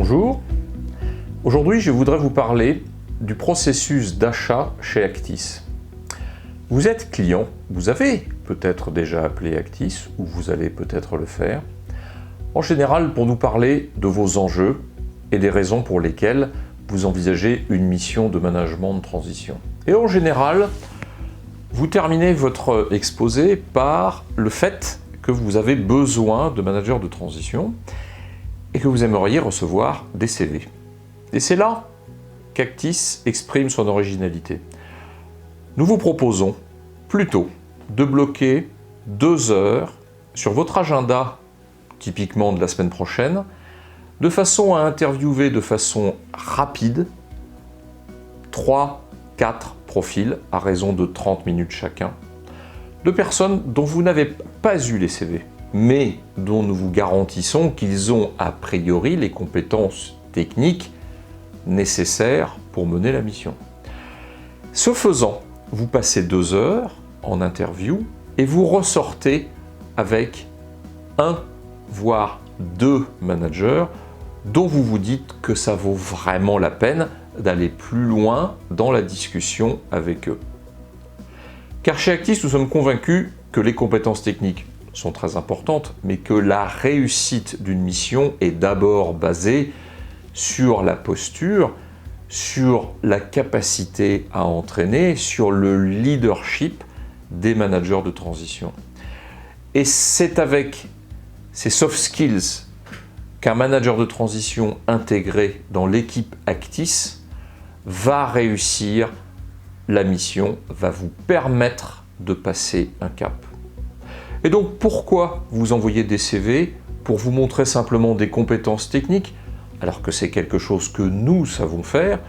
Bonjour, aujourd'hui je voudrais vous parler du processus d'achat chez Actis. Vous êtes client, vous avez peut-être déjà appelé Actis ou vous allez peut-être le faire. En général pour nous parler de vos enjeux et des raisons pour lesquelles vous envisagez une mission de management de transition. Et en général, vous terminez votre exposé par le fait que vous avez besoin de managers de transition et que vous aimeriez recevoir des CV. Et c'est là qu'Actis exprime son originalité. Nous vous proposons plutôt de bloquer 2 heures sur votre agenda, typiquement de la semaine prochaine, de façon à interviewer de façon rapide 3-4 profils à raison de 30 minutes chacun, de personnes dont vous n'avez pas eu les CV, mais dont nous vous garantissons qu'ils ont a priori les compétences techniques nécessaires pour mener la mission. Ce faisant, vous passez 2 heures en interview et vous ressortez avec 1 voire 2 managers dont vous vous dites que ça vaut vraiment la peine d'aller plus loin dans la discussion avec eux. Car chez Actis, nous sommes convaincus que les compétences techniques sont très importantes, mais que la réussite d'une mission est d'abord basée sur la posture, sur la capacité à entraîner, sur le leadership des managers de transition. Et c'est avec ces soft skills qu'un manager de transition intégré dans l'équipe Actis va réussir la mission, va vous permettre de passer un cap. Et donc pourquoi vous envoyer des CV pour vous montrer simplement des compétences techniques alors que c'est quelque chose que nous savons faire?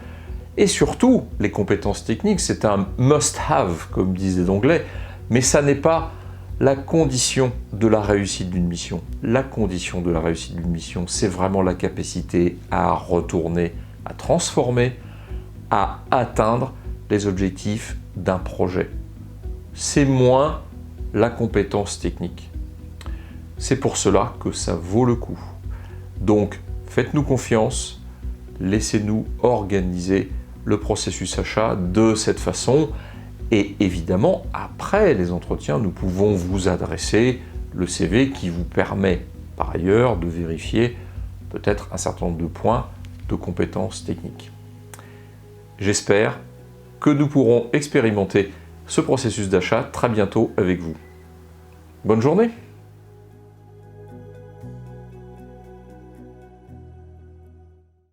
Et surtout, les compétences techniques, c'est un must-have, comme disent les Anglais, mais ça n'est pas la condition de la réussite d'une mission. La condition de la réussite d'une mission, c'est vraiment la capacité à retourner, à transformer, à atteindre les objectifs d'un projet. C'est moins la compétence technique. C'est pour cela que ça vaut le coup. Donc, faites-nous confiance, laissez-nous organiser le processus achat de cette façon. Et évidemment, après les entretiens, nous pouvons vous adresser le CV qui vous permet, par ailleurs, de vérifier peut-être un certain nombre de points de compétences techniques. J'espère que nous pourrons expérimenter ce processus d'achat très bientôt avec vous. Bonne journée!